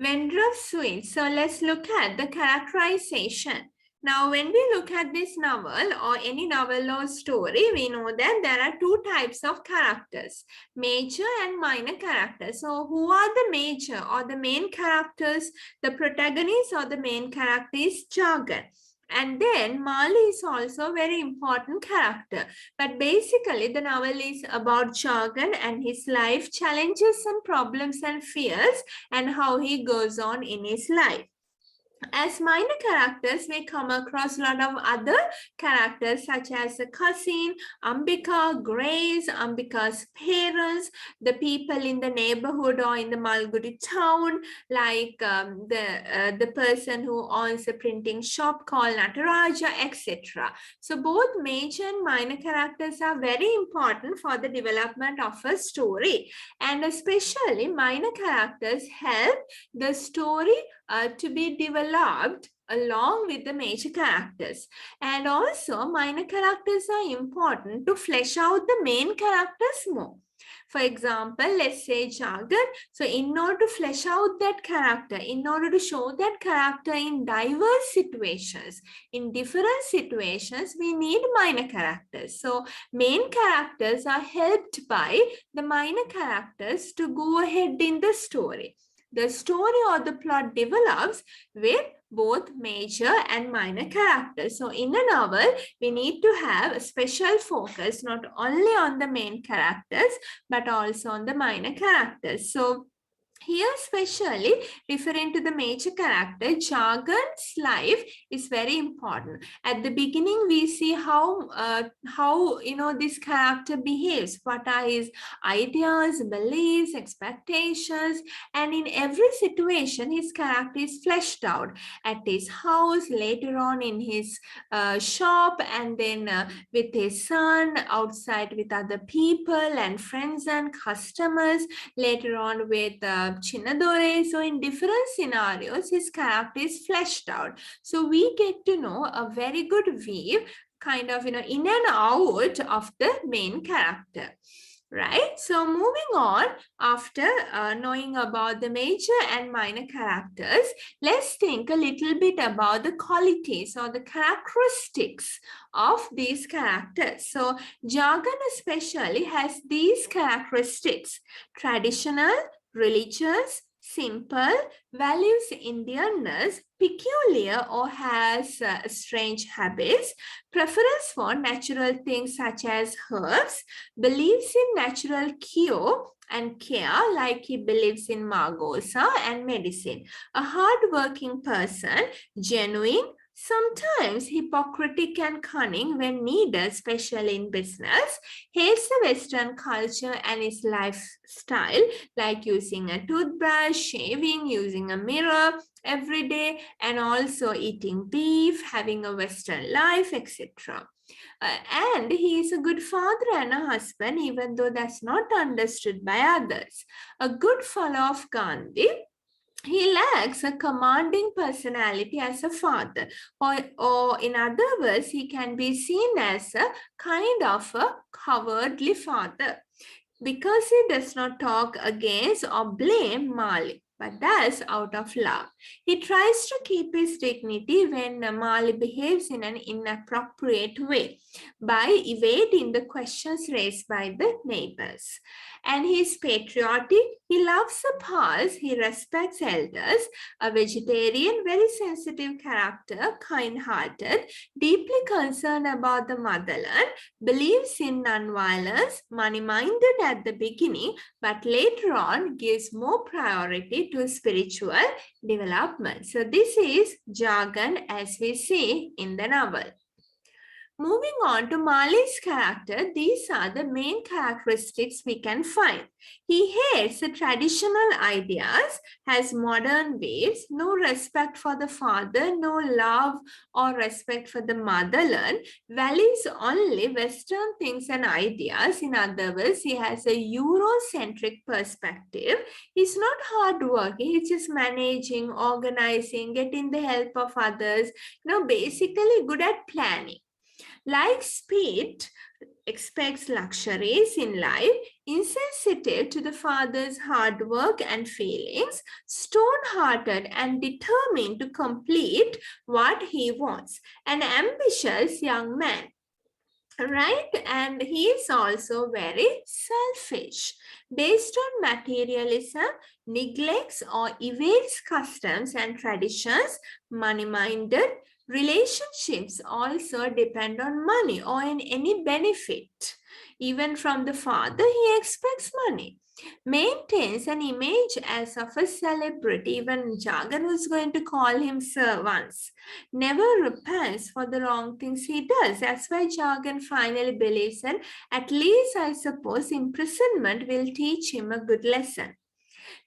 Vendor of sweets. So let's look at the characterization. Now, when we look at this novel or any novel or story, we know that there are two types of characters, major and minor characters. So who are the major or the main characters? The protagonist or the main character is Jargon. And then Mali is also a very important character. But basically, the novel is about Jargon and his life challenges and problems and fears and how he goes on in his life. As minor characters, we come across a lot of other characters such as the cousin, Ambika, Grace, Ambika's parents, the people in the neighborhood or in the Malgudi town, like the person who owns a printing shop called Nataraja, etc. So both major and minor characters are very important for the development of a story, and especially minor characters help the story to be developed along with the major characters. And also minor characters are important to flesh out the main characters more. For example, let's say Jargon. So in order to flesh out that character, in order to show that character in diverse situations, in different situations, we need minor characters. So main characters are helped by the minor characters to go ahead in the story. The story or the plot develops with both major and minor characters. So in a novel, we need to have a special focus not only on the main characters, but also on the minor characters. So here, especially referring to the major character, Jargon's life is very important. At the beginning, we see how this character behaves. What are his ideas, beliefs, expectations, and in every situation, his character is fleshed out. At his house, later on in his shop, and then with his son, outside with other people and friends and customers. Later on with Chinnadore. So in different scenarios, his character is fleshed out. So we get to know a very good view, kind of, in and out of the main character. Right? So moving on, after knowing about the major and minor characters, let's think a little bit about the qualities or the characteristics of these characters. So Jargon especially has these characteristics: traditional, religious, simple, values Indianness, peculiar or has strange habits, preference for natural things such as herbs, believes in natural cure and care, like he believes in Margosa and medicine. A hard-working person, genuine, sometimes hypocritic and cunning when needed, especially in business, hates the Western culture and its lifestyle, like using a toothbrush, shaving, using a mirror every day, and also eating beef, having a Western life, etc. And he is a good father and a husband, even though that's not understood by others. A good follower of Gandhi. He lacks a commanding personality as a father, or in other words, he can be seen as a kind of a cowardly father, because he does not talk against or blame Mali, but does out of love. He tries to keep his dignity when Mali behaves in an inappropriate way by evading the questions raised by the neighbors. And he is patriotic. He loves the past. He respects elders. A vegetarian, very sensitive character, kind-hearted, deeply concerned about the motherland, believes in non-violence, money-minded at the beginning, but later on gives more priority to spiritual development. So this is Jargon as we see in the novel. Moving on to Mali's character, these are the main characteristics we can find. He hates the traditional ideas, has modern ways, no respect for the father, no love or respect for the motherland, values only Western things and ideas. In other words, he has a Eurocentric perspective. He's not hardworking, he's just managing, organizing, getting the help of others, basically good at planning. Like speed, expects luxuries in life, insensitive to the father's hard work and feelings, stone-hearted and determined to complete what he wants, an ambitious young man. Right, and he is also very selfish. Based on materialism, neglects or evades customs and traditions, money-minded relationships also depend on money or in any benefit. Even from the father, he expects money. Maintains an image as of a celebrity. Even Jagan was going to call him sir once. Never repents for the wrong things he does. That's why Jagan finally believes that at least I suppose imprisonment will teach him a good lesson.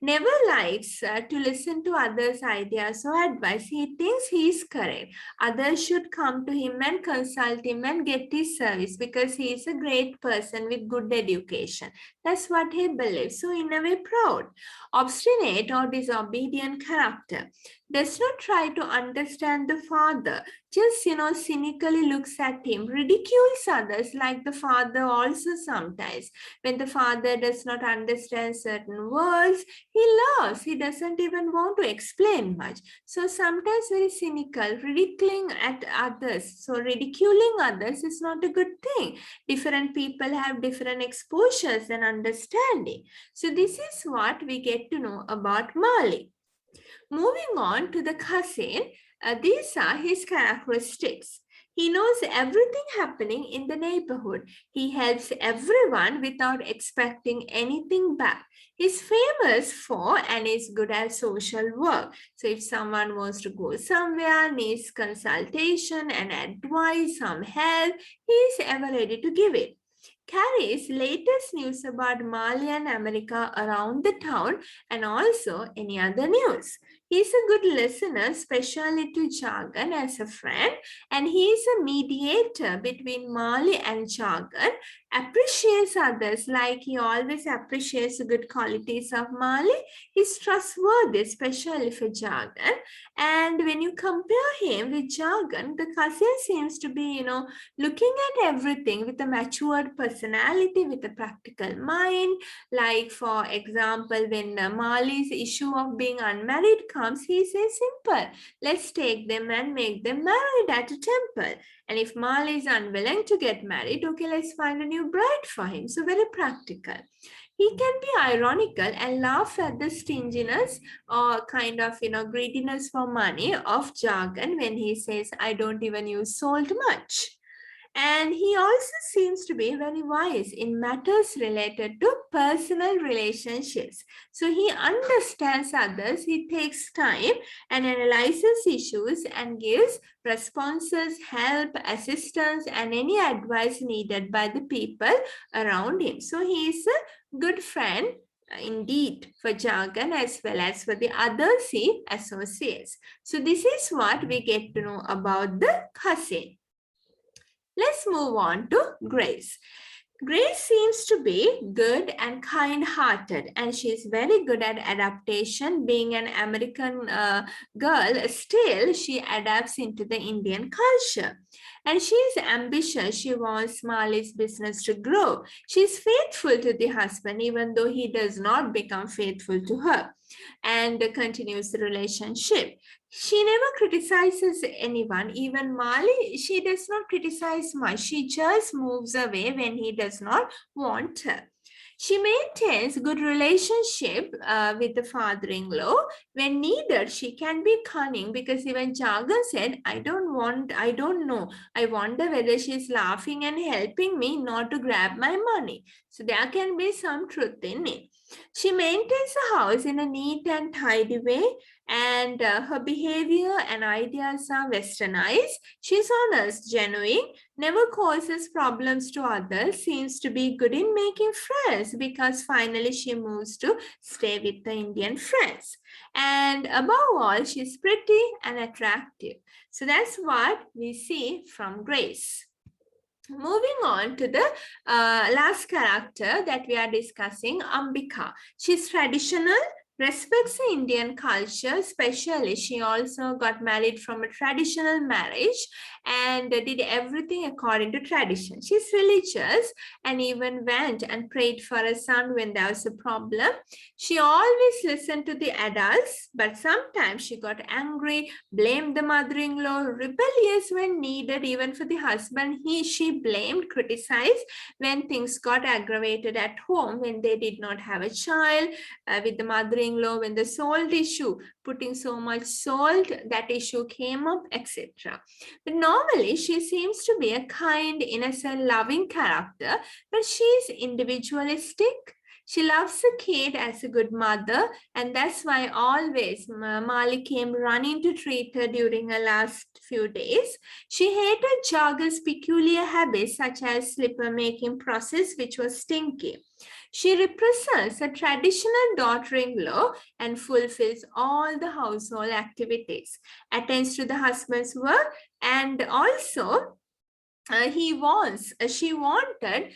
Never likes to listen to others' ideas or advice. He thinks he is correct. Others should come to him and consult him and get his service because he is a great person with good education. That's what he believes. So in a way proud. Obstinate or disobedient character. Does not try to understand the father. Just, cynically looks at him. Ridicules others like the father also sometimes. When the father does not understand certain words, he laughs. He doesn't even want to explain much. So sometimes very cynical, ridiculing at others. So ridiculing others is not a good thing. Different people have different exposures and understanding. So this is what we get to know about Mali. Moving on to the cousin, these are his characteristics. He knows everything happening in the neighborhood. He helps everyone without expecting anything back. He's famous for and is good at social work. So if someone wants to go somewhere, needs consultation and advice, some help, he is ever ready to give it. Carries latest news about Mali and America around the town and also any other news. He's a good listener, especially to Jagan as a friend, and he is a mediator between Mali and Jagan, appreciates others like he always appreciates the good qualities of Mali. He's trustworthy, especially for Jagan. And when you compare him with Jagan, the cousin seems to be, looking at everything with a matured personality, with a practical mind. Like, for example, when Mali's issue of being unmarried comes, he says simple, let's take them and make them married at a temple. And if Mali is unwilling to get married, okay, let's find a new bride for him. So very practical. He can be ironical and laugh at the stinginess or kind of, greediness for money of Jagan when he says, I don't even use salt much. And he also seems to be very wise in matters related to personal relationships. So he understands others, he takes time and analyzes issues and gives responses, help, assistance, and any advice needed by the people around him. So he is a good friend indeed for Jagan as well as for the other he associates. So this is what we get to know about the cousin. Let's move on to Grace. Grace seems to be good and kind-hearted, and she's very good at adaptation. Being an American girl, still she adapts into the Indian culture. And she's ambitious. She wants Mali's business to grow. She's faithful to the husband, even though he does not become faithful to her, and continues the relationship. She never criticizes anyone, even Mali. She does not criticize much. She just moves away when he does not want her. She maintains good relationship with the father-in-law. When needed, she can be cunning because even Jagan said, I don't know. I wonder whether she's laughing and helping me not to grab my money. So there can be some truth in it. She maintains the house in a neat and tidy way, and her behavior and ideas are westernized. She's honest, genuine, never causes problems to others, seems to be good in making friends because finally she moves to stay with the Indian friends. And above all, she's pretty and attractive. So that's what we see from Grace. Moving on to the last character that we are discussing, Ambika. She's traditional, respects the Indian culture, especially she also got married from a traditional marriage and did everything according to tradition. She's religious and even went and prayed for a son when there was a problem. She always listened to the adults, but sometimes she got angry, blamed the mother-in-law, rebellious when needed, even for the husband. She blamed, criticized when things got aggravated at home, when they did not have a child, with the mother-in-law, when the salt issue, putting so much salt, that issue came up, etc. But normally she seems to be a kind, innocent, loving character, but she's individualistic. She loves the kid as a good mother, and that's why always Mali came running to treat her during her last few days. She hated Jaga's peculiar habits, such as slipper making process, which was stinky. She represents a traditional daughter-in-law and fulfills all the household activities, attends to the husband's work, and also she wanted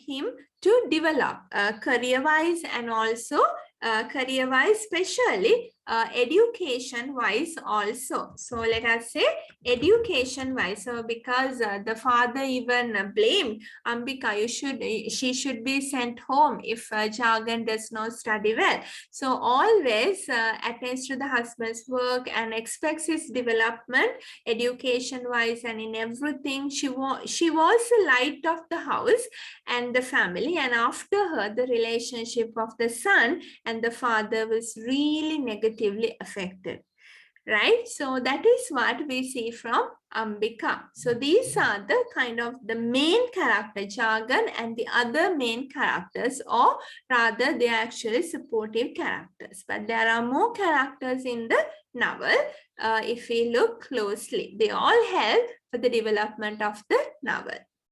him to develop career-wise and also career-wise, especially education-wise also. So let us say education-wise. So because the father even blamed Ambika, she should be sent home if Jagan does not study well. So always attends to the husband's work and expects his development education-wise and in everything. She was the light of the house and the family, and after her the relationship of the son and the father was really negatively affected, right? So that is what we see from Ambika. So these are the kind of the main character, Jagan, and the other main characters, or rather they are actually supportive characters, but there are more characters in the novel. If we look closely, they all help for the development of the novel.